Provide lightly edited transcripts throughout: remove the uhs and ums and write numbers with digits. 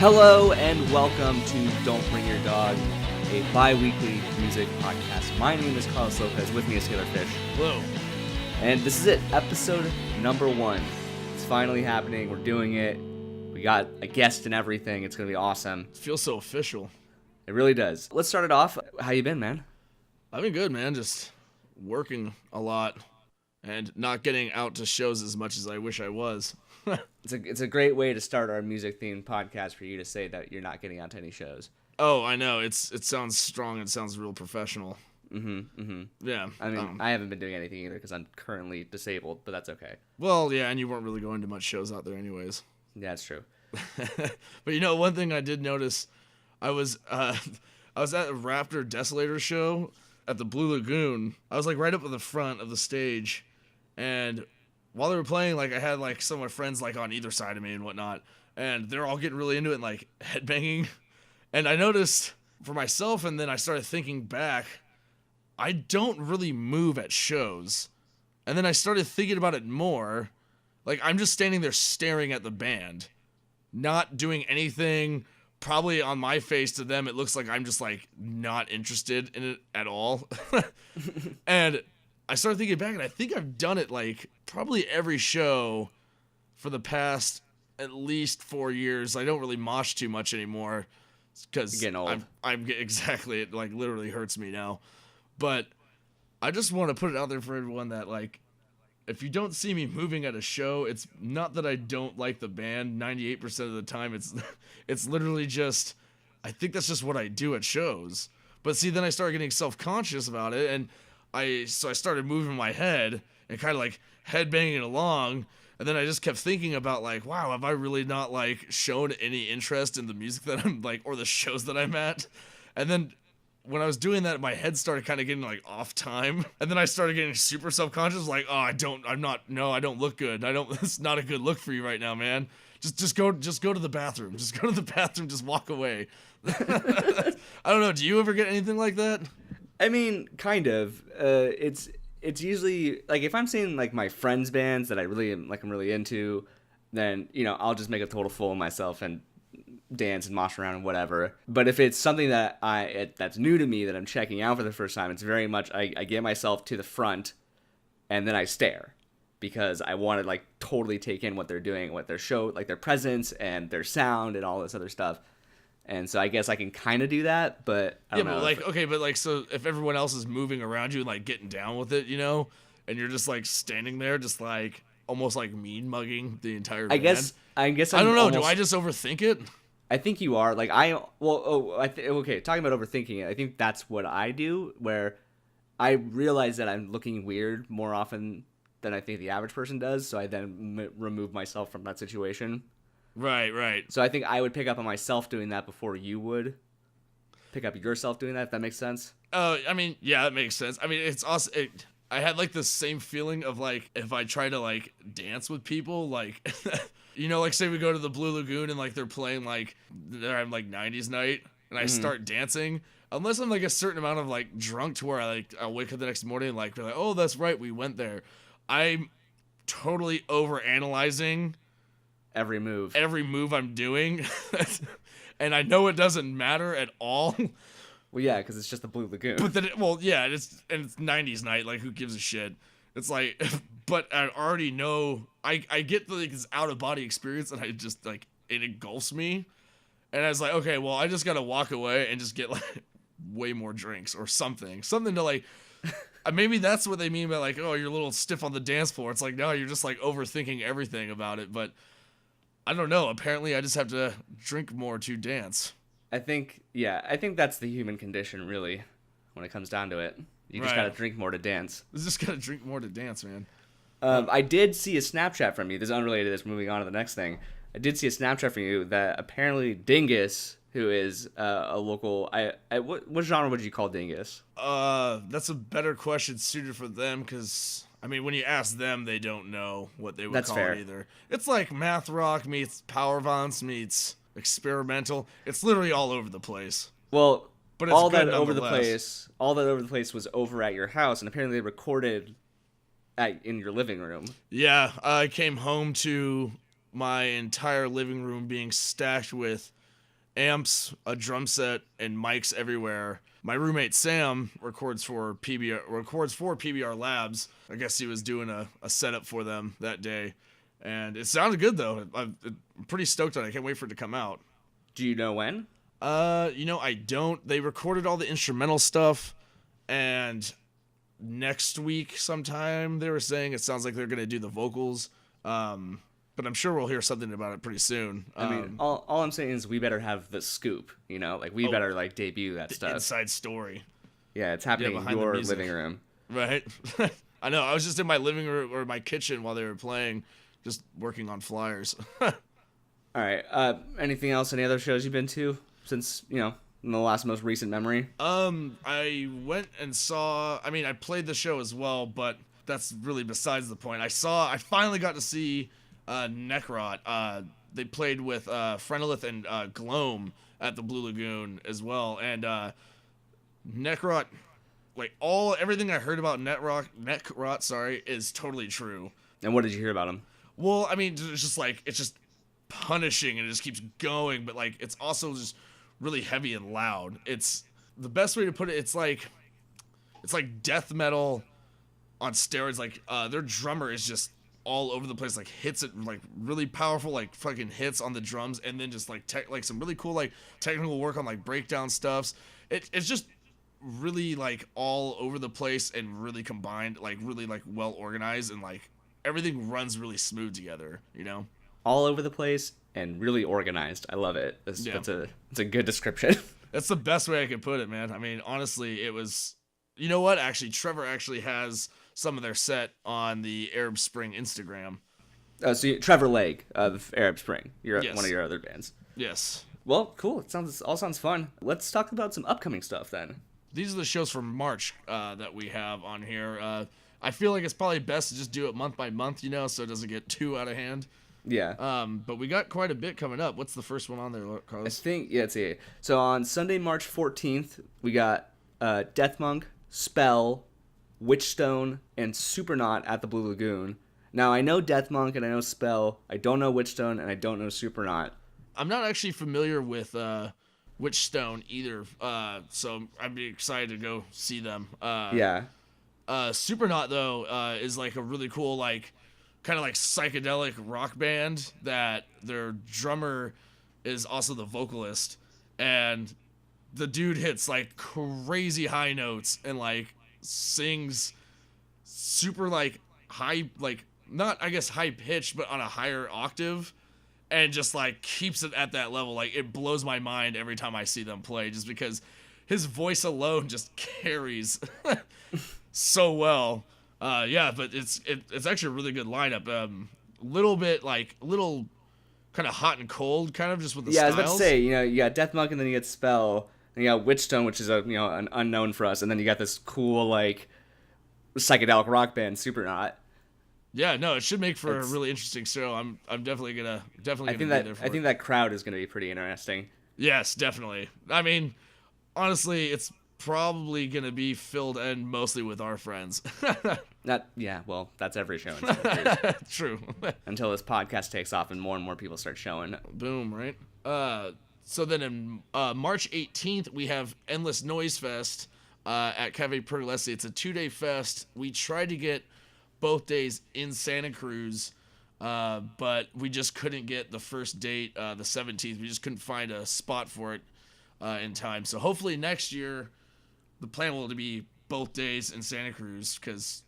Hello and welcome to Don't Bring Your Dog, a bi-weekly music podcast. My name is Carlos Lopez, with me is Taylor Fish. Hello. And this is it, episode number 1. It's finally happening, we're doing it. We got a guest and everything, it's going to be awesome. It feels so official. It really does. Let's start it off. How you been, man? I've been good, man. Just working a lot and not getting out to shows as much as I wish I was. It's a great way to start our music-themed podcast for you to say that you're not getting out to any shows. Oh, I know. It sounds strong. It sounds real professional. Yeah. I mean, I haven't been doing anything either because I'm currently disabled, but that's okay. Well, yeah, and you weren't really going to much shows out there anyways. Yeah, that's true. But you know, one thing I did notice, I was at a Raptor Desolator show at the Blue Lagoon. I was like right up at the front of the stage, and while they were playing, like I had like some of my friends like on either side of me and whatnot, and they're all getting really into it and like headbanging. And I noticed for myself, and then I started thinking back, I don't really move at shows. And then I started thinking about it more. Like I'm just standing there staring at the band, not doing anything. Probably on my face to them, it looks like I'm just like not interested in it at all. And I started thinking back, and I think I've done it like probably every show for the past at least 4 years. I don't really mosh too much anymore because getting old. I'm exactly, it like literally hurts me now. But I just want to put it out there for everyone that like, if you don't see me moving at a show, it's not that I don't like the band. 98% of the time, it's literally just, I think that's just what I do at shows. But see, then I started getting self-conscious about it, and I started moving my head and kind of like headbanging along, and then I just kept thinking about like, wow, have I really not like shown any interest in the music that I'm like, or the shows that I'm at? And then when I was doing that, my head started kind of getting like off time, and then I started getting super self-conscious, like, oh, I don't look good. It's not a good look for you right now, man. Just go to the bathroom. Just go to the bathroom. Just walk away. I don't know. Do you ever get anything like that? I mean, kind of. It's usually like if I'm seeing like my friends' bands that I'm really into, then I'll just make a total fool of myself and dance and mosh around and whatever. But if it's something that that's new to me that I'm checking out for the first time, it's very much I get myself to the front and then I stare because I want to like totally take in what they're doing, what their show, like their presence and their sound and all this other stuff. And so I guess I can kind of do that, but I don't know. But like, okay, but like, so if everyone else is moving around you and like getting down with it, and you're just like standing there, just like almost like mean mugging the entire band. I guess I don't know. Do I just overthink it? I think you are. Like okay, talking about overthinking it, I think that's what I do, where I realize that I'm looking weird more often than I think the average person does, so I then remove myself from that situation. Right. So I think I would pick up on myself doing that before you would pick up yourself doing that, if that makes sense. I mean, yeah, that makes sense. I mean, it's also, I had like the same feeling of like, if I try to like dance with people, like, like say we go to the Blue Lagoon and like they're playing like, I'm like 90s night and I start dancing, unless I'm like a certain amount of like drunk to where I'll wake up the next morning and like be like, oh, that's right, we went there. I'm totally overanalyzing every move I'm doing. And I know it doesn't matter at all. Well, yeah, because it's just the Blue Lagoon. But then, it's 90s night. Like, who gives a shit? It's like, but I already know. I get like this out of body experience, and I just like it engulfs me. And I was like, okay, well, I just gotta walk away and just get like way more drinks or something to like. Maybe that's what they mean by like, oh, you're a little stiff on the dance floor. It's like, no, you're just like overthinking everything about it. But I don't know. Apparently, I just have to drink more to dance. I think that's the human condition, really, when it comes down to it. You just gotta drink more to dance. You just gotta drink more to dance, man. I did see a Snapchat from you. This is unrelated to this. Moving on to the next thing. I did see a Snapchat from you that apparently Dingus, who is a local... what genre would you call Dingus? That's a better question suited for them, because... I mean, when you ask them, they don't know what they would call it either. It's like math rock meets power violence meets experimental. It's literally all over the place. Well, but it's all that over the place was over at your house, and apparently they recorded in your living room. Yeah, I came home to my entire living room being stacked with amps, a drum set, and mics everywhere. My roommate Sam records for PBR Labs. I guess he was doing a setup for them that day, and it sounded good though. I'm pretty stoked on it. I can't wait for it to come out. Do you know when? I don't. They recorded all the instrumental stuff, and next week sometime they were saying it sounds like they're gonna do the vocals. But I'm sure we'll hear something about it pretty soon. I mean, all I'm saying is we better have the scoop, like we better like debut that stuff. Inside story. Yeah, it's happening in your living room. Right. I know. I was just in my living room or my kitchen while they were playing, just working on flyers. All right. Anything else? Any other shows you've been to since, in the last most recent memory? I went and saw, I played the show as well, but that's really besides the point. I finally got to see Necrot. They played with Frenolith and Gloam at the Blue Lagoon as well, and Necrot, everything I heard about Necrot, is totally true. And what did you hear about him? Well, it's just punishing and it just keeps going, but it's also just really heavy and loud. It's the best way to put it. It's like death metal on steroids. Their drummer is just all over the place, hits it really powerful fucking hits on the drums, and then just some really cool technical work on breakdown stuffs. It's just really all over the place and really combined, really well organized, and everything runs really smooth together, All over the place and really organized. I love it. It's a good description. That's the best way I could put it, man. Honestly, it was. You know what? Actually, Trevor actually has some of their set on the Arab Spring Instagram. So Trevor Legg of Arab Spring. You're Yes. one of your other bands. Yes. Well, cool. It sounds fun. Let's talk about some upcoming stuff then. These are the shows from March that we have on here. I feel like it's probably best to just do it month by month, so it doesn't get too out of hand. Yeah. But we got quite a bit coming up. What's the first one on there, Carlos? I think, let's see. So on Sunday, March 14th, we got Death Monk, Spell, Witchstone, and Supernaut at the Blue Lagoon. Now, I know Death Monk and I know Spell. I don't know Witchstone and I don't know Supernaut. I'm not actually familiar with Witchstone either, so I'd be excited to go see them. Yeah. Supernaut, though, is a really cool, kind of psychedelic rock band that their drummer is also the vocalist, and the dude hits crazy high notes and sings super high, not I guess high pitched, but on a higher octave, and just keeps it at that level. It blows my mind every time I see them play, just because his voice alone just carries so well. But it's actually a really good lineup. Little bit little kind of hot and cold, kind of just with the styles. I was about to say, you got Death Monk and then you get Spell, and you got Witchstone, which is an unknown for us, and then you got this cool psychedelic rock band, Supernaut. Yeah, no, it should make for a really interesting show. I'm definitely gonna be there for it. I think that crowd is gonna be pretty interesting. Yes, definitely. Honestly, it's probably gonna be filled in mostly with our friends. Well, that's every show in Santa Cruz. True. Until this podcast takes off and more people start showing. Boom, right? So then in March 18th, we have Endless Noise Fest at Cafe Pergolesi. It's a 2-day fest. We tried to get both days in Santa Cruz, but we just couldn't get the first date, the 17th. We just couldn't find a spot for it in time. So hopefully next year, the plan will be both days in Santa Cruz, because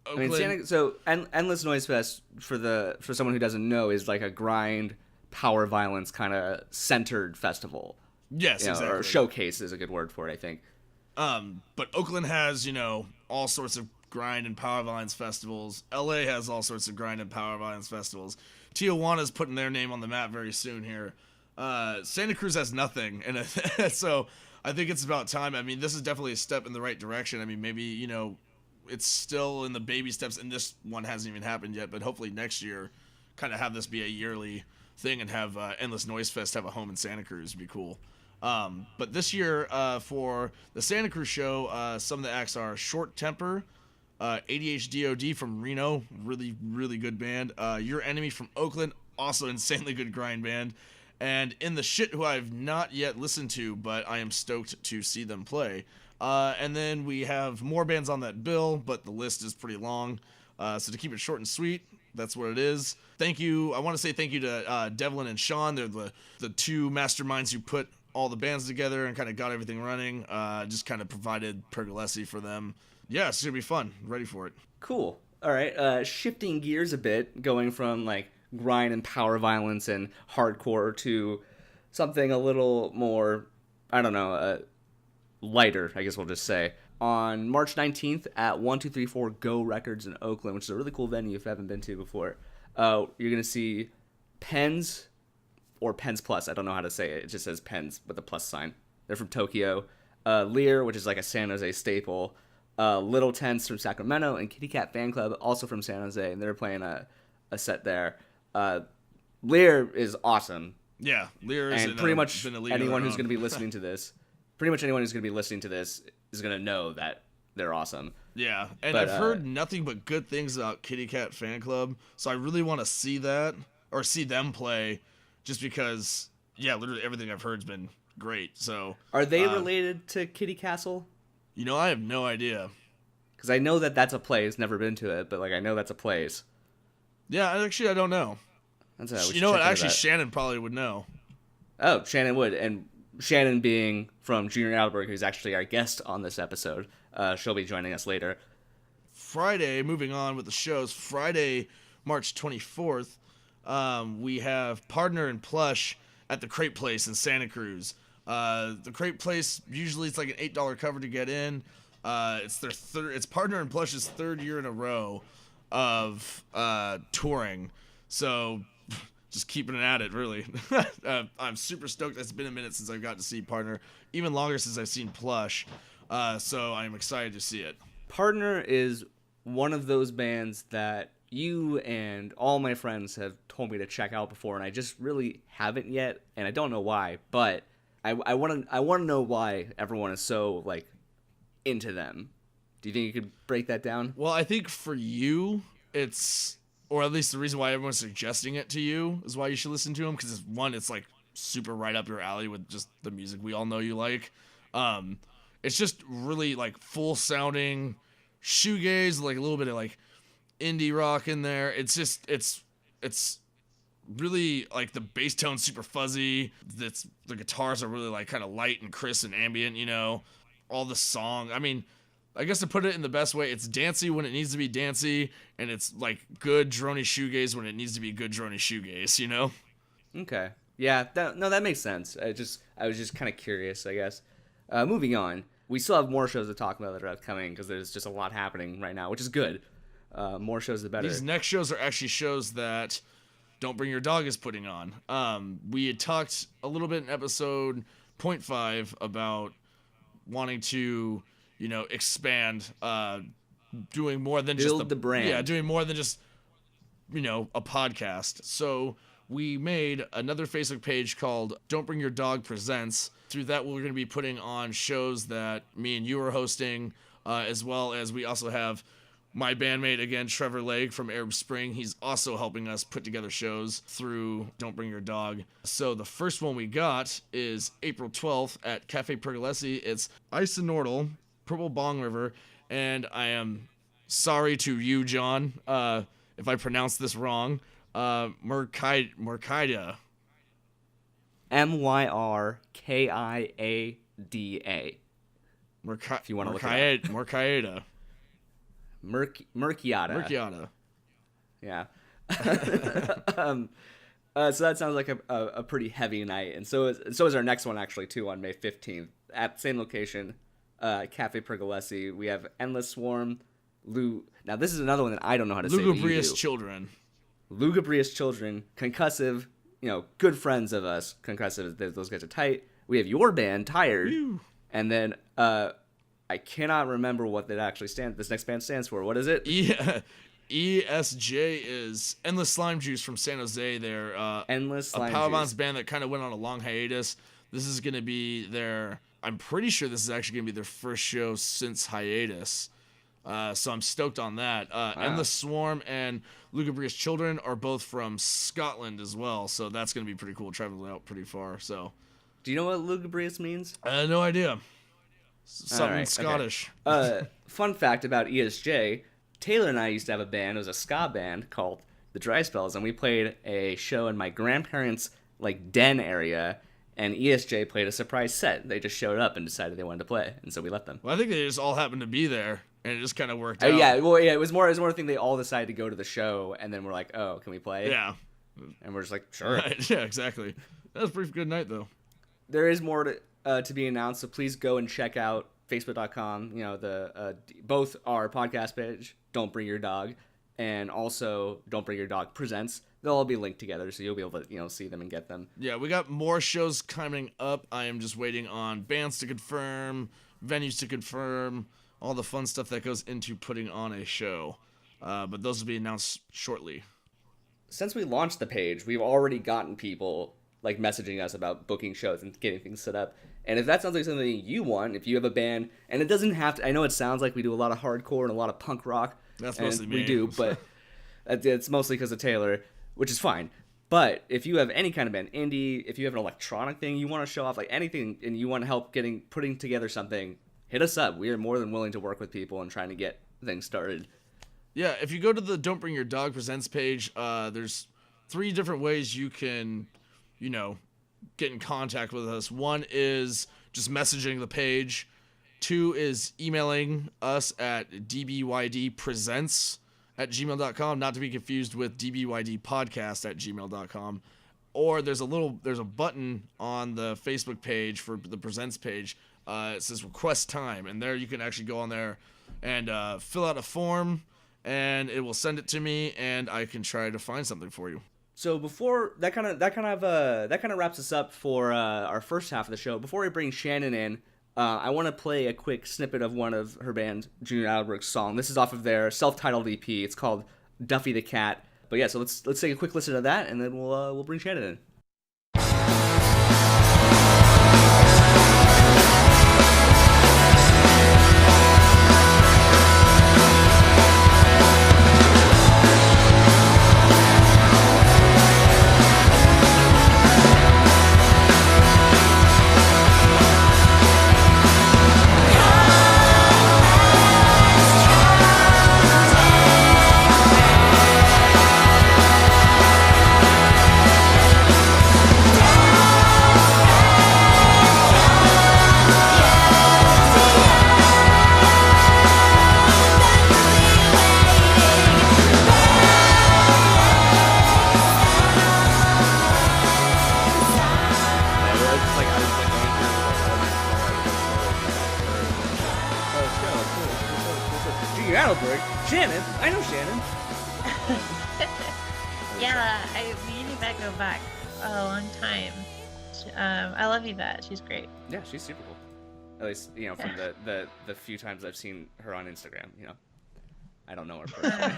Oakland... Endless Noise Fest, for someone who doesn't know, is a grind, power violence kind of centered festival. Yes, exactly. Or showcase is a good word for it, I think. But Oakland has, all sorts of grind and power violence festivals. LA has all sorts of grind and power violence festivals. Tijuana's putting their name on the map very soon here. Santa Cruz has nothing, and so I think it's about time. This is definitely a step in the right direction. Maybe, it's still in the baby steps, and this one hasn't even happened yet, but hopefully next year, kind of have this be a yearly thing and have Endless Noise Fest have a home in Santa Cruz would be cool. But this year, for the Santa Cruz show, some of the acts are Short Temper, ADHDOD from Reno, really, really good band. Your Enemy from Oakland, also insanely good grind band. And In the Shit, who I've not yet listened to, but I am stoked to see them play. And then we have more bands on that bill, but the list is pretty long. So to keep it short and sweet, that's what it is. Thank you. I want to say thank you to Devlin and Sean. They're the two masterminds who put all the bands together and kind of got everything running. Just kind of provided Pergolesi for them. Yeah, it's going to be fun. Ready for it. Cool. All right. Shifting gears a bit, going from like grind and power violence and hardcore to something a little more, I don't know, lighter, I guess we'll just say. On March 19th at 1234 Go Records in Oakland, which is a really cool venue if you haven't been to before, you're going to see Pens, or Pens Plus. I don't know how to say it. It just says Pens with a plus sign. They're from Tokyo. Lear, which is like a San Jose staple. Little Tents from Sacramento, and Kitty Cat Fan Club, also from San Jose, and they're playing a set there. Lear is awesome. Yeah, Lear is and pretty much anyone who's going to be listening to this, is going to know that they're awesome. Yeah, and I've heard nothing but good things about Kitty Cat Fan Club, so I really want to see that, or see them play, just because, yeah, literally everything I've heard has been great. So are they related to Kitty Castle? I have no idea. Because I know that that's a place. Never been to it, but like I know that's a place. Yeah, actually, I don't know. You know what? Actually, Shannon probably would know. Oh, Shannon would. And Shannon being from Junior Adelberg, who's actually our guest on this episode. She'll be joining us later. Friday, moving on with the shows. Friday, March 24th, we have Partner and Plush at the Crepe Place in Santa Cruz. The Crepe Place, usually it's like an $8 cover to get in. It's Partner and Plush's third year in a row of touring. So just keeping it at it, really. I'm super stoked. It's been a minute since I've got to see Partner. Even longer since I've seen Plush. So I'm excited to see it. Partner is one of those bands that you and all my friends have told me to check out before, and I just really haven't yet, and I don't know why, but I want to know why everyone is so like into them. Do you think you could break that down? Well, I think for you, it's, or at least the reason why everyone's suggesting it to you is why you should listen to them, because it's like super right up your alley with just the music we all know you like. It's just really like full sounding shoegaze, like a little bit of like indie rock in there. It's just it's really like the bass tone's super fuzzy. The guitars are really like kind of light and crisp and ambient, all the song. I mean, I guess to put it in the best way, it's dancey when it needs to be dancey, and it's like good droney shoegaze when it needs to be good droney shoegaze, Okay. Yeah, that makes sense. I was just kind of curious, I guess. Moving on. We still have more shows to talk about that are upcoming because there's just a lot happening right now, which is good. More shows, the better. These next shows are actually shows that Don't Bring Your Dog is putting on. We had talked a little bit in episode 0.5 about wanting to, expand, doing more than just build the brand. Yeah, doing more than just, a podcast. So we made another Facebook page called Don't Bring Your Dog Presents. Through that, we're going to be putting on shows that me and you are hosting, as well as we also have my bandmate, again, Trevor Lake from Arab Spring. He's also helping us put together shows through Don't Bring Your Dog. So the first one we got is April 12th at Cafe Pergolesi. It's Ice and Nordal, Purple Bong River, and I am sorry to you, John, if I pronounced this wrong. Myrkida. Myrkiada. If you want to look it up. Myrkiada. Myrkiada. Yeah. So that sounds like a pretty heavy night, and so is our next one actually too on May 15th at the same location, Cafe Pergolesi. We have Endless Swarm, Now this is another one that I don't know how to say. Lugubrious Children, Concussive. Good friends of us. Concussive. Those guys are tight. We have your band, Tired, and then I cannot remember what this next band stands for. What is it? ESJ is Endless Slime Juice from San Jose. They're Endless Slime a Power Bonds band that kind of went on a long hiatus. This is going to be I'm pretty sure this is actually going to be their first show since hiatus. So I'm stoked on that. Wow. Endless Swarm and Lugubrious Children are both from Scotland as well, so that's going to be pretty cool, traveling out pretty far. So, Do you know what lugubrious means? no idea. Something Alright, Scottish. Okay. Fun fact about ESJ, Taylor and I used to have a band. It was a ska band called the Dry Spells, and we played a show in my grandparents' like den area, and ESJ played a surprise set. They just showed up and decided they wanted to play, and so we let them. Well, I think they just all happened to be there, and it just kind of worked out. Yeah, well, yeah, it was more a thing. They all decided to go to the show, and then we're like, "Oh, can we play?" Yeah. And we're just like, "Sure." Right. Yeah, exactly. That was a pretty good night, though. There is more to be announced, so please go and check out Facebook.com. You know, the both our podcast page, Don't Bring Your Dog, and also Don't Bring Your Dog Presents. They'll all be linked together, so you'll be able to see them and get them. Yeah, we got more shows coming up. I am just waiting on bands to confirm, venues to confirm, all the fun stuff that goes into putting on a show. But those will be announced shortly. Since we launched the page, we've already gotten people like messaging us about booking shows and getting things set up. And if that sounds like something you want, if you have a band, and it doesn't have to, I know it sounds like we do a lot of hardcore and a lot of punk rock. That's mostly me. We do, but it's mostly because of Taylor, which is fine. But if you have any kind of band, indie, if you have an electronic thing you want to show off, like anything, and you want to help putting together something, hit us up. We are more than willing to work with people and trying to get things started. Yeah, if you go to the Don't Bring Your Dog Presents page, there's 3 different ways you can, get in contact with us. 1 is just messaging the page. 2 is emailing us at dbydpresents@gmail.com, not to be confused with dbydpodcast@gmail.com. Or there's a button on the Facebook page for the Presents page. It says Request Time, and there you can actually go on there and fill out a form, and it will send it to me, and I can try to find something for you. So before that kind of wraps us up for our first half of the show. Before we bring Shannon in, I want to play a quick snippet of one of her band, Junior Adelberg's song. This is off of their self-titled EP. It's called Duffy the Cat. But yeah, so let's take a quick listen to that, and then we'll bring Shannon in. Adelberg. Shannon. I know Shannon. Yeah, me and Yvette go back a long time. I love Yvette. She's great. Yeah, she's super cool. At least, from the few times I've seen her on Instagram, I don't know her personally.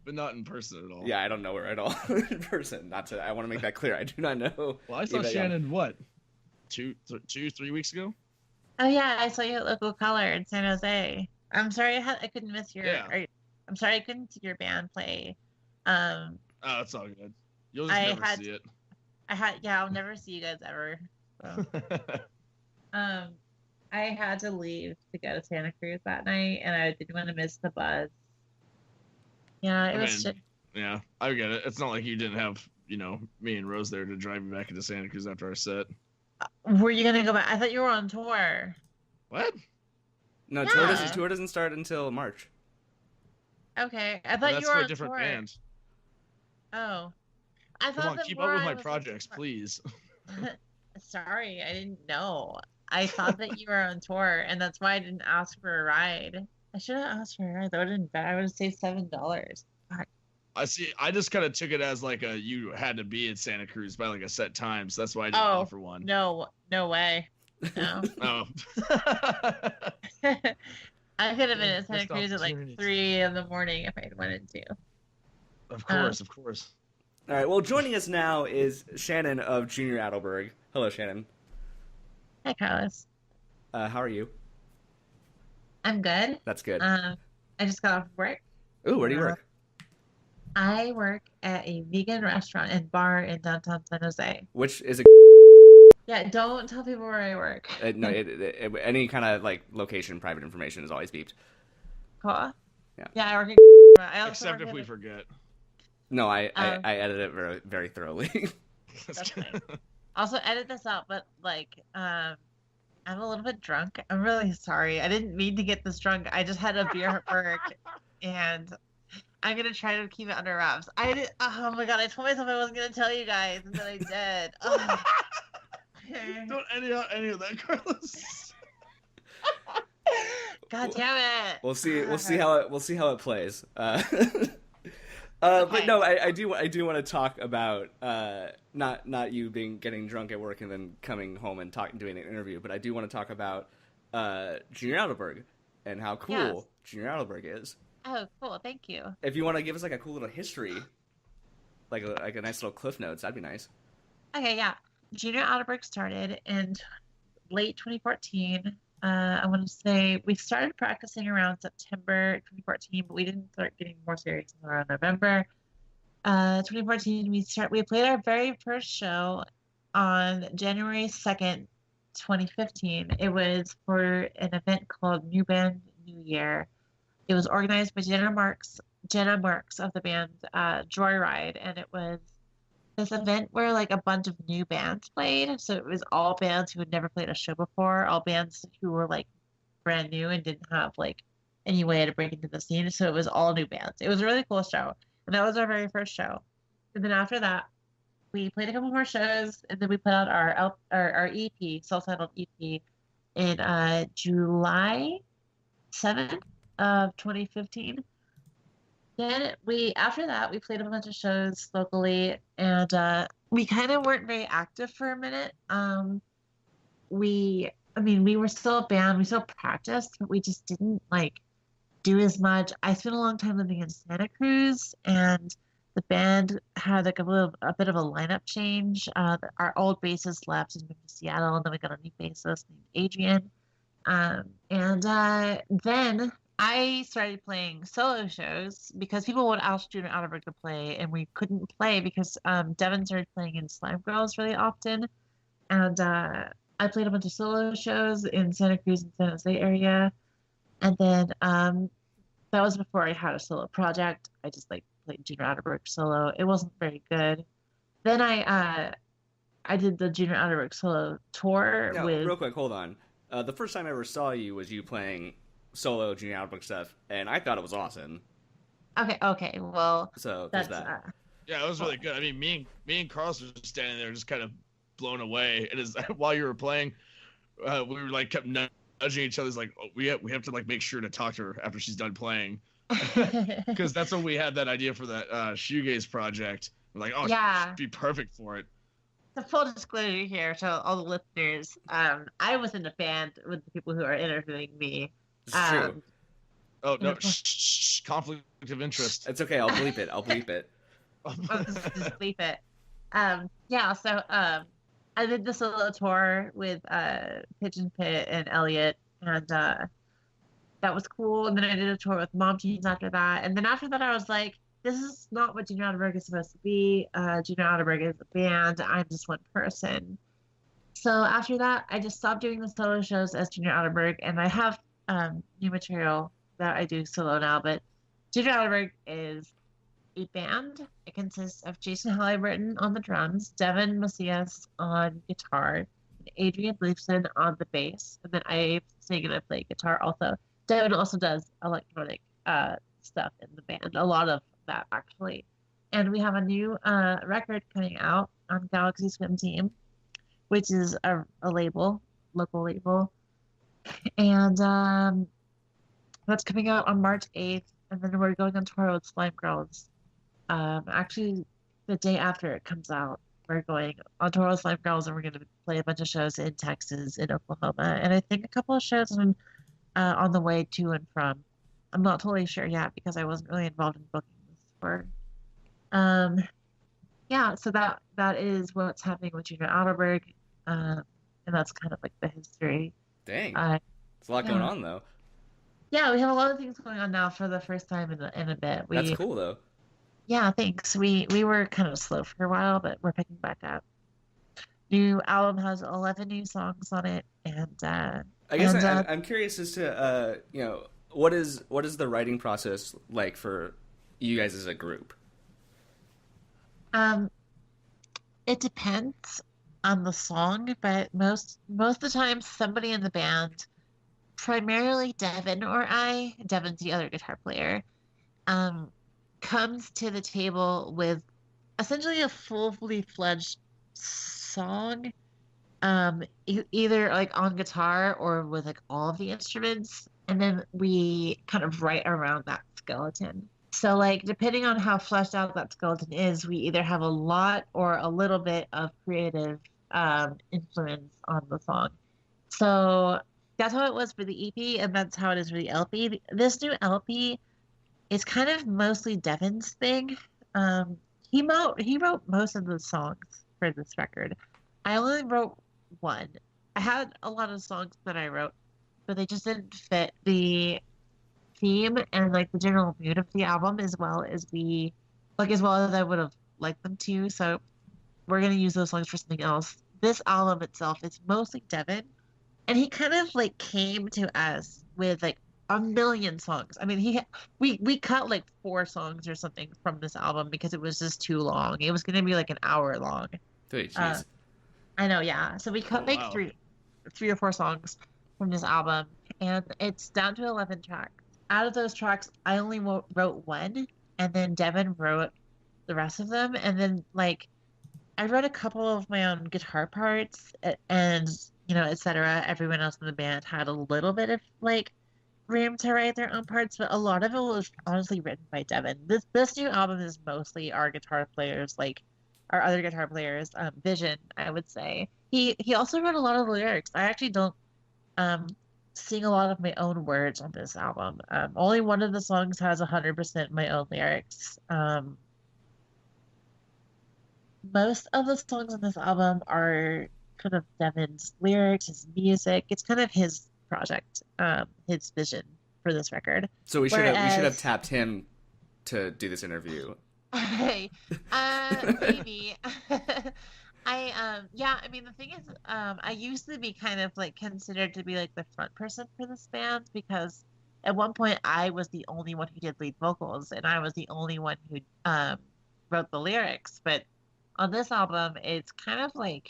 But not in person at all. Yeah, I don't know her at all in person. I want to make that clear. I do not know. Well, I saw Shannon, what, 3 weeks ago? Oh, yeah, I saw you at Local Color in San Jose. I'm sorry I couldn't miss your... Yeah. I'm sorry I couldn't see your band play. Oh, it's all good. You'll just never see it. I'll never see you guys ever. So. I had to leave to go to Santa Cruz that night, and I didn't want to miss the buzz. Yeah, it was just... Yeah, I get it. It's not like you didn't have, me and Rose there to drive me back into Santa Cruz after our set. Were you going to go back? I thought you were on tour. What? No, yeah. Tour doesn't start until March. Okay, I thought you were on tour. That's for a different band. Oh. I Come thought on, keep up with my projects, please. Sorry, I didn't know. I thought that you were on tour, and that's why I didn't ask for a ride. I should have asked for a ride. That would have been bad. I would have saved $7. Fuck. I see. I just kind of took it as like you had to be in Santa Cruz by like a set time, so that's why I didn't offer one. No way. No. Oh. I could have been at Santa Cruz at like 3 in the morning if I wanted to. Of course. All right. Well, joining us now is Shannon of Junior Adelberg. Hello, Shannon. Hi, Carlos. How are you? I'm good. That's good. I just got off work. Ooh, where do you Uh, work? I work at a vegan restaurant and bar in downtown San Jose. Which is a Yeah, don't tell people where I work. no, any kind of like location, private information is always beeped. Cool. Yeah. Yeah, I work I also Except work if we at forget. No, um, I edit it very very thoroughly. that's fine. Also edit this out, but like, I'm a little bit drunk. I'm really sorry. I didn't mean to get this drunk. I just had a beer at work, and I'm gonna try to keep it under wraps. I did. Oh my god! I told myself I wasn't gonna tell you guys, and then I did. Oh. Don't edit out any of that, Carlos. God damn it! We'll see how it plays. Okay. But no, I do want to talk about not you getting drunk at work and then coming home and doing an interview, but I do want to talk about Junior Adelberg and how cool Yes. Junior Adelberg is. Oh, cool. Thank you. If you want to give us like a cool little history, like a nice little cliff notes, that'd be nice. Okay, yeah. Junior Adelberg started in late 2014. I want to say we started practicing around September 2014, but we didn't start getting more serious until around November. 2014, we played our very first show on January 2nd, 2015. It was for an event called New Band New Year. It was organized by Jenna Marks of the band Joyride, and it was this event where like a bunch of new bands played. So it was all bands who had never played a show before, all bands who were like brand new and didn't have like any way to break into the scene. So it was all new bands. It was a really cool show. And that was our very first show. And then after that, we played a couple more shows, and then we put out our EP, self-titled EP, in July 7th of 2015. Then after that we played a bunch of shows locally, and we kind of weren't very active for a minute. We were still a band, we still practiced, but we just didn't like do as much. I spent a long time living in Santa Cruz, and the band had like a bit of a lineup change. Our old bassist left and moved to Seattle, and then we got a new bassist named Adrian. And then I started playing solo shows because people would ask Junior Adelberg to play, and we couldn't play because Devin started playing in Slime Girls really often. And I played a bunch of solo shows in Santa Cruz and San Jose area. And then that was before I had a solo project. I just like played Junior Adelberg solo. It wasn't very good. Then I did the Junior Adelberg solo tour Now, with. real quick, hold on. The first time I ever saw you was you playing solo Junior Adelberg stuff, and I thought it was awesome. Okay. Well, So there's that's that. Yeah, it was really good. I mean, me and Carlos were just standing there, just kind of blown away. And as while you were playing, we were like kept nudging each other's like, oh, we have to like make sure to talk to her after she's done playing, because that's when we had that idea for that shoegaze project. We're like, oh, Yeah. she'd be perfect for it. The full disclosure here to all the listeners, I was in a band with the people who are interviewing me. It's true. Oh no, conflict of interest. It's okay. I'll bleep it. Just bleep it. Yeah, so I did the solo tour with Pigeon Pit and Elliot, and that was cool. And then I did a tour with Mom Teens after that. And then after that, I was like, this is not what Junior Adelberg is supposed to be. Junior Adelberg is a band. I'm just one person. So after that, I just stopped doing the solo shows as Junior Adelberg, and I have new material that I do solo now. But Junior Adelberg is a band. It consists of Jason Halliburton on the drums, Devin Macias on guitar, and Adrian Bleepson on the bass, and then I sing and I play guitar also. Devin also does electronic stuff in the band, a lot of that actually. And we have a new record coming out on Galaxy Swim Team, which is a local label, and that's coming out on March 8th. And then we're going on tour with Slime Girls. Actually, the day after it comes out, we're going on tour with Slime Girls, and we're going to play a bunch of shows in Texas, in Oklahoma, and I think a couple of shows on the way to and from. I'm not totally sure yet because I wasn't really involved in booking this tour. Yeah, so that is what's happening with Junior Adelberg, and that's kind of like the history. Dang, there's a lot going on though. Yeah, we have a lot of things going on now for the first time in a bit. That's cool though. Yeah, thanks. We were kind of slow for a while, but we're picking back up. New album has 11 new songs on it, I guess I'm curious as to what is the writing process like for you guys as a group? um it depends on the song, but most of the time somebody in the band, primarily Devin or Devin's the other guitar player, um comes to the table with essentially a fully fledged song, either like on guitar or with like all of the instruments, and then we kind of write around that skeleton. So like depending on how fleshed out that skeleton is, we either have a lot or a little bit of creative influence on the song. So that's how it was for the EP, and that's how it is for the LP. This new LP is kind of mostly Devin's thing. Um, he wrote most of the songs for this record. I only wrote one. I had a lot of songs that I wrote, but they just didn't fit the theme and like the general mood of the album as well as I would have liked them to. So we're gonna use those songs for something else. This album itself is mostly Devin, and he kind of like came to us with like a million songs. I mean, we cut like 4 songs or something from this album because it was just too long. It was gonna be like an hour long. Wait, Uh, jeez. I know, yeah. So we cut Oh like wow. three or four songs from this album, and it's down to 11 tracks. Out of those tracks, I only wrote one, and then Devin wrote the rest of them, and then like I wrote a couple of my own guitar parts, and etc. Everyone else in the band had a little bit of like room to write their own parts, but a lot of it was honestly written by Devin. This new album is mostly our guitar players, like our other guitar players, vision, I would say. He also wrote a lot of the lyrics. I actually don't um sing a lot of my own words on this album. Only one of the songs has 100% my own lyrics. Most of the songs on this album are kind of Devin's lyrics, his music. It's kind of his project, his vision for this record. So we should have Whereas, tapped him to do this interview. maybe. Yeah, I mean the thing is, I used to be kind of like considered to be like the front person for this band because at one point I was the only one who did lead vocals and I was the only one who wrote the lyrics. But on this album, it's kind of like,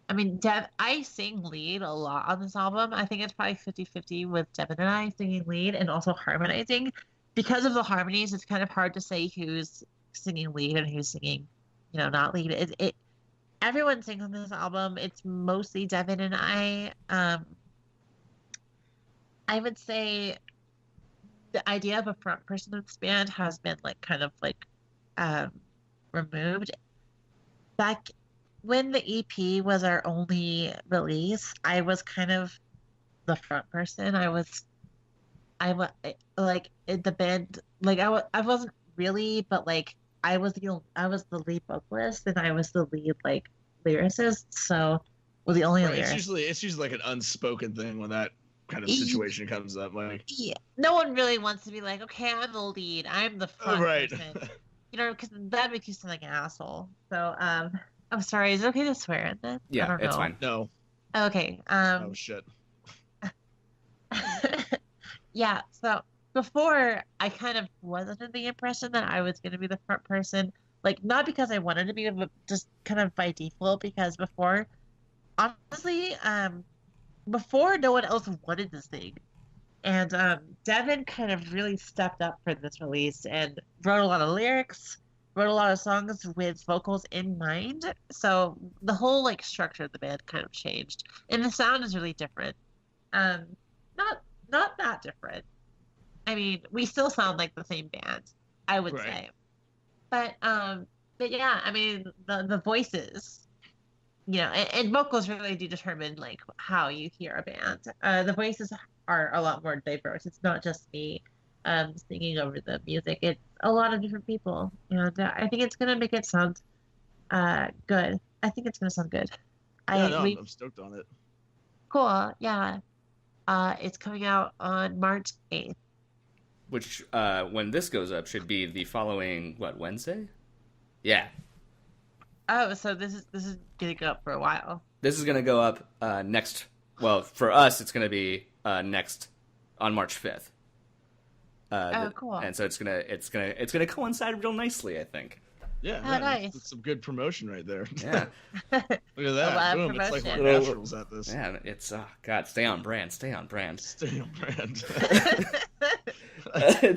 I mean, I sing lead a lot on this album. I think it's probably 50-50 with Devin and I singing lead and also harmonizing. Because of the harmonies, it's kind of hard to say who's singing lead and who's singing, not lead. Everyone sings on this album. It's mostly Devin and I. I would say the idea of a front person in this band has been like kind of like um, removed. Back when the EP was our only release, I was kind of the front person. Like in the band, like I wasn't really, but like I was the lead vocalist and I was the lead like lyricist. So, well, the only Right. lyricist. It's usually like an unspoken thing when that kind of E- situation comes up. Like, Yeah, no one really wants to be like, okay, I'm the lead, I'm the front right. person, because that makes you sound like an asshole. So, I'm sorry. Is it okay to swear in this? I Yeah, don't it's know. fine. No. Okay. Oh shit. Yeah, so before I kind of was under the impression that I was going to be the front person, like not because I wanted to be, but just kind of by default because honestly, before no one else wanted this thing. And Devin kind of really stepped up for this release and wrote a lot of lyrics, wrote a lot of songs with vocals in mind. So the whole like structure of the band kind of changed. And the sound is really different. Um, not not that different. I mean, we still sound like the same band, I would Right. say. But yeah, I mean the voices, and vocals really do determine like how you hear a band. The voices are a lot more diverse. It's not just me singing over the music. It's a lot of different people, and I think it's gonna make it sound good. I think it's gonna sound good. Yeah, no, We I'm stoked on it. Cool, yeah. It's coming out on March 8th. Which, when this goes up, should be the following, what, Wednesday? Yeah. Oh, so this is gonna go up for a while. This is going to go up next. Well, for us, it's going to be next on March 5th. Oh, cool. And so it's gonna coincide real nicely, I think. Yeah, Oh, nice. That's some good promotion right there. Yeah. Look at A that. lot of Boom. It's like we're promotion. naturals at this. Yeah, it's God, stay on brand. Stay on brand. Stay on brand.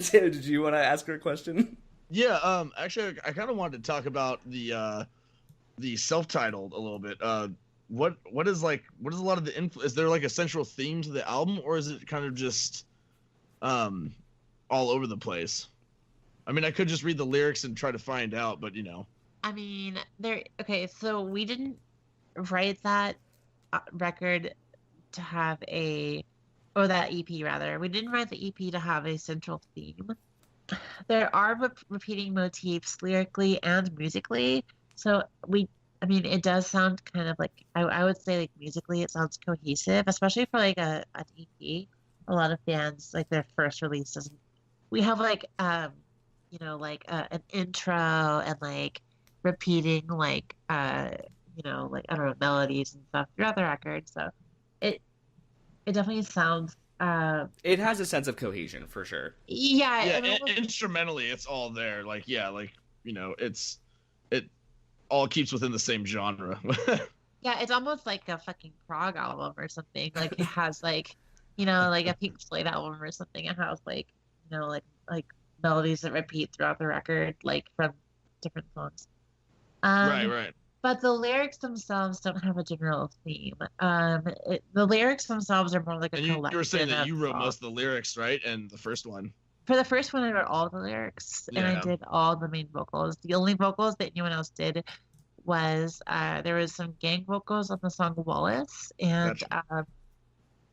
Tim, did you want to ask her a question? Yeah, actually, I kind of wanted to talk about the self-titled a little bit. What is a lot of the is there like a central theme to the album, or is it kind of just all over the place? I mean, I could just read the lyrics and try to find out, but I mean, okay, so we didn't write that record to have or that EP rather. We didn't write the EP to have a central theme. There are repeating motifs lyrically and musically. So I mean, it does sound kind of like, I would say like musically it sounds cohesive, especially for like an EP. A lot of bands, like their first release doesn't, we have like, like an intro and like repeating like, like, I don't know, melodies and stuff throughout the record. So it definitely sounds, It has a sense of cohesion for sure. yeah. Yeah, instrumentally, it's all there. Like, yeah, like, it all keeps within the same genre. Yeah, it's almost like a fucking prog album or something. Like it has like, like a Pink Floyd album or something. It has like, like melodies that repeat throughout the record, like from different songs. Right. But the lyrics themselves don't have a general theme. The lyrics themselves are more like a And you collection were saying that you wrote songs. most of the lyrics, right? And the first one. For the first one, I wrote all the lyrics and I Yeah. did all the main vocals. The only vocals that anyone else did was there was some gang vocals on the song Wallace, and Gotcha.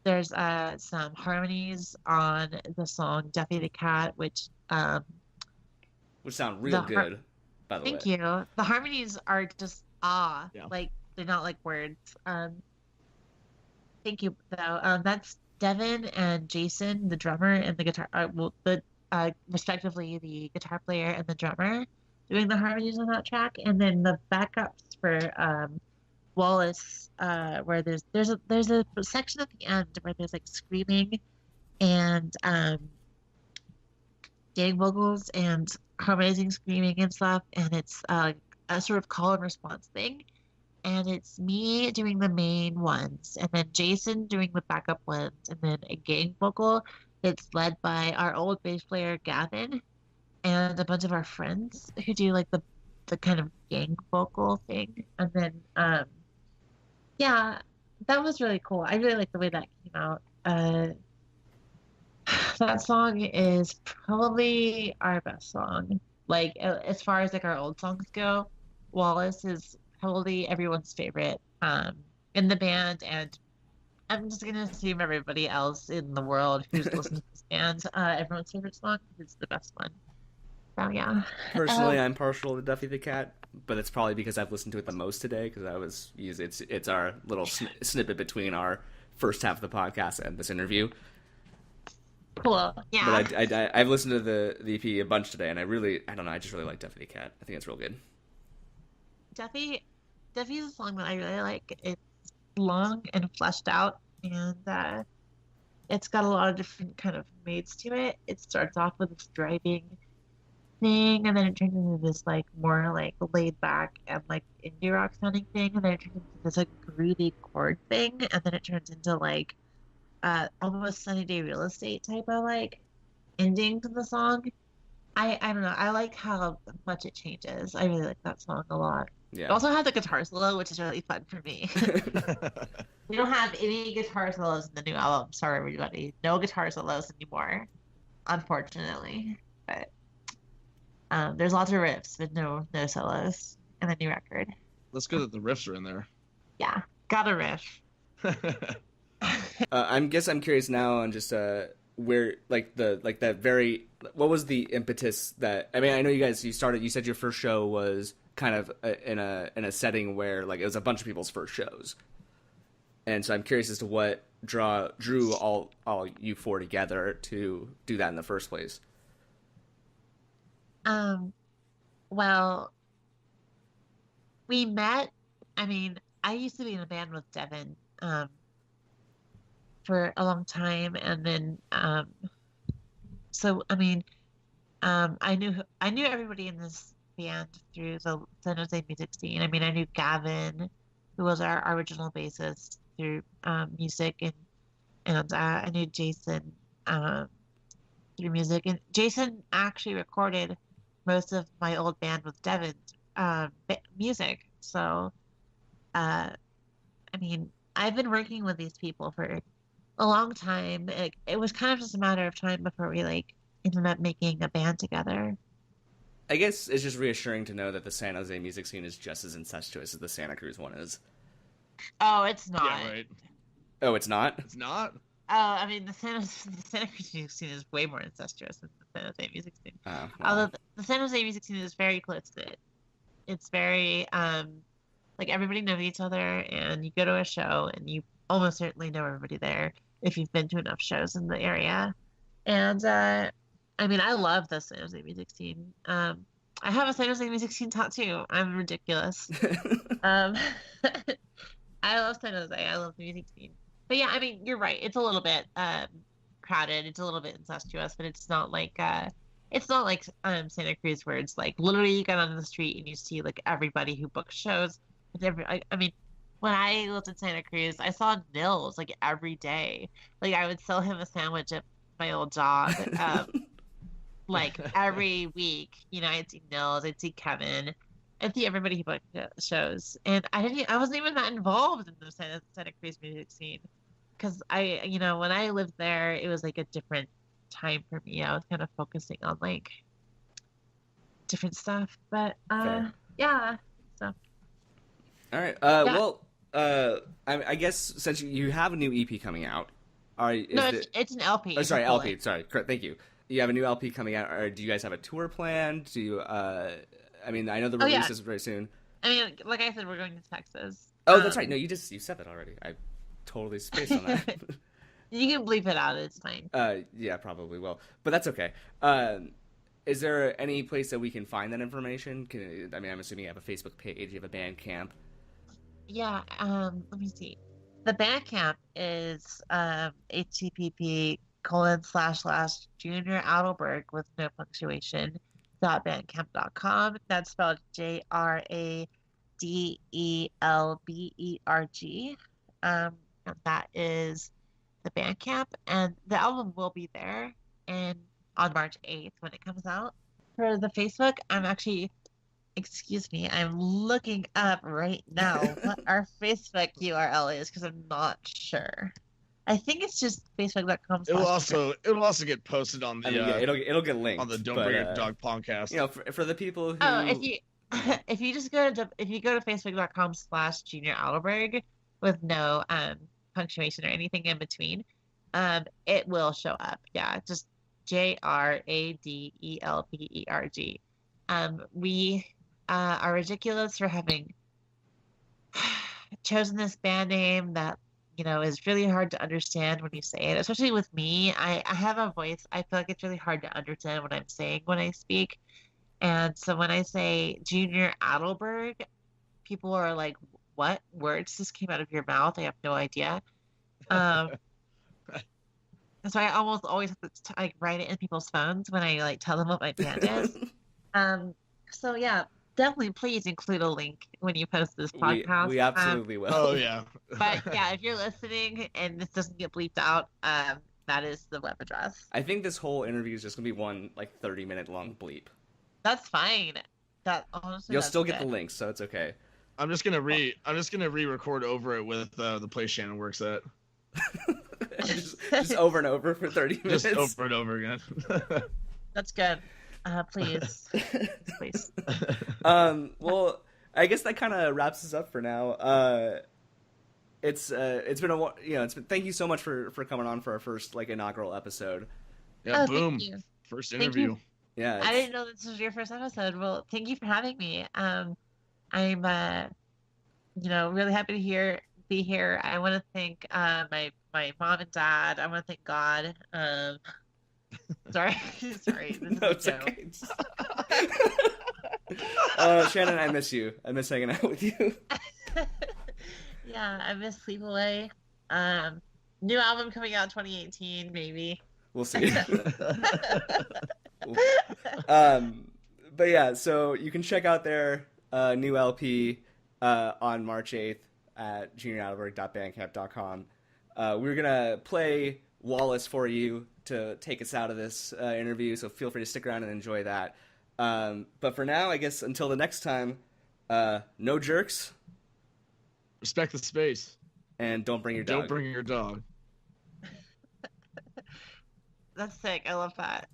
there's some harmonies on the song Duffy the Cat, which sound real good, by the way. thank you. The harmonies are just Yeah. like they're not like words. Thank you though. That's Devin and Jason, the drummer and the guitar, respectively the guitar player and the drummer, doing the harmonies on that track, and then the backups for Wallace, where there's a section at the end where there's like screaming and gang vocals and harmonizing screaming and stuff, and it's a sort of call and response thing. And it's me doing the main ones, and then Jason doing the backup ones, and then a gang vocal that's led by our old bass player Gavin and a bunch of our friends who do like the kind of gang vocal thing. And then yeah, that was really cool. I really like the way that came out. That song is probably our best song. Like as far as like our old songs go, Wallace is probably everyone's favorite in the band, and I'm just gonna assume everybody else in the world who's listening to this band, everyone's favorite song is the best one. So yeah. Personally, I'm partial to Duffy the Cat, but it's probably because I've listened to it the most today. Because it's our little snippet between our first half of the podcast and this interview. Cool. Yeah. But I've listened to the EP a bunch today, and I don't know, I just really like Duffy the Cat. I think it's real good. Duffy's a song that I really like. It's long and fleshed out, and it's got a lot of different kind of modes to it. It starts off with this driving thing, and then it turns into this like more like laid back and like indie rock sounding thing, and then it turns into this like groovy chord thing, and then it turns into like almost Sunny Day Real Estate type of like ending to the song. I don't know. I like how much it changes. I really like that song a lot. Yeah. It also has a guitar solo, which is really fun for me. We don't have any guitar solos in the new album. Sorry, everybody. No guitar solos anymore, unfortunately. But there's lots of riffs, but no solos in the new record. That's good that the riffs are in there. Yeah, got a riff. I'm curious now on just where what was the impetus that, I mean, I know you said your first show was kind of in a setting where like it was a bunch of people's first shows, and so I'm curious as to what drew all you four together to do that in the first place? Um, well, we met. I mean, I used to be in a band with Devin for a long time, and then so I mean, I knew everybody in this band through the San Jose music scene. I mean, I knew Gavin, who was our original bassist, through music, and I knew Jason um, through music. And Jason actually recorded most of my old band with Devin's music. So, I mean, I've been working with these people for a long time. It was kind of just a matter of time before we like ended up making a band together. I guess it's just reassuring to know that the San Jose music scene is just as incestuous as the Santa Cruz one is. Oh, it's not. Yeah, right. Oh, it's not? It's not? I mean, the Santa Cruz music scene is way more incestuous than the San Jose music scene. Well. Although the San Jose music scene is very close knit. It's very like everybody knows each other, and you go to a show and you almost certainly know everybody there if you've been to enough shows in the area. And I mean, I love the San Jose music scene. I have a San Jose music scene tattoo. I'm ridiculous. um, I love San Jose. I love the music scene. But yeah, I mean, you're right. It's a little bit crowded. It's a little bit incestuous, but it's not like Santa Cruz, where it's like literally you get on the street and you see like everybody who books shows. I mean, when I lived in Santa Cruz, I saw Nils like every day. Like I would sell him a sandwich at my old job. Like every week, you know, I'd see Nils, I'd see Kevin, I'd see everybody who booked shows, and I wasn't even that involved in the Santa Cruz music scene, because when I lived there, it was like a different time for me. I was kind of focusing on like different stuff, but yeah. So. All right. Yeah. Well, I guess since you have a new EP coming out, it's an LP. Oh, sorry, LP. Sorry, thank you. You have a new LP coming out. Or do you guys have a tour planned? Do you? I mean, I know the release is very soon. I mean, like I said, we're going to Texas. Oh, that's right. No, you said that already. I totally spaced on that. You can bleep it out. It's fine. Yeah, probably will, but that's okay. Is there any place that we can find that information? I'm assuming you have a Facebook page, you have a Bandcamp. Yeah. Let me see. The Bandcamp is http:// Adelberg with no punctuation .bandcamp.com. That's spelled JRADELBERG. And that is the Bandcamp, and the album will be there and on March 8th when it comes out. For the Facebook, I'm looking up right now what our Facebook URL is, because I'm not sure. I think it's just facebook.com. It'll also get posted on the it'll get linked on the Don't Bring Your Dog podcast. You know, for the people who if you go to facebook.com/Junior Adelberg with no punctuation or anything in between, it will show up. Yeah, just JRADELBERG. We are ridiculous for having chosen this band name that, you know, is really hard to understand when you say it, especially with me. I have a voice. I feel like it's really hard to understand what I'm saying when I speak. And so when I say Junior Adelberg, people are like, what words just came out of your mouth? I have no idea. So I almost always have to like write it in people's phones when I like tell them what my band is. So yeah, definitely please include a link when you post this podcast. We absolutely will. Oh yeah. But yeah, if you're listening and this doesn't get bleeped out, that is the web address. I think this whole interview is just gonna be one like 30-minute long bleep. That's fine. You'll still get the links, so it's okay. I'm just gonna re-record over it with the place Shannon works at. just over and over for 30 minutes. Just over and over again. That's good. Please. Please. Well, I guess that kind of wraps us up for now. It's been thank you so much for coming on for our first like inaugural episode. Yeah, boom. First interview. Yeah. I didn't know this was your first episode. Well, thank you for having me. I'm really happy to hear see here. I want to thank my mom and dad. I want to thank God. Sorry, sorry. This is No, a it's joke. okay. Shannon, I miss you. I miss hanging out with you. Yeah, I miss Sleepaway. New album coming out 2018, maybe. We'll see. But yeah, so you can check out their new LP on March 8th at junioradelberg.bandcamp.com. We're going to play Wallace for you to take us out of this interview, so feel free to stick around and enjoy that. But for now, I guess until the next time, no jerks. Respect the space. And don't bring your dog. Don't bring your dog. That's sick. I love that.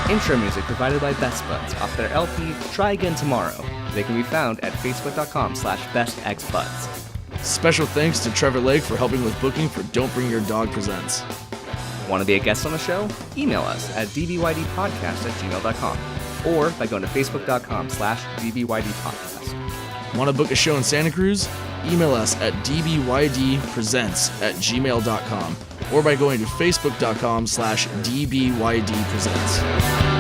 Intro music provided by Best Buds off their LP Try Again Tomorrow. They can be found at facebook.com/bestxbuds. Special thanks to Trevor Lake for helping with booking for Don't Bring Your Dog Presents. Want to be a guest on the show? Email us at dbydpodcast@gmail.com or by going to facebook.com/dbydpodcast. Want to book a show in Santa Cruz? Email us at dbydpresents@gmail.com or by going to facebook.com/dbydpresents.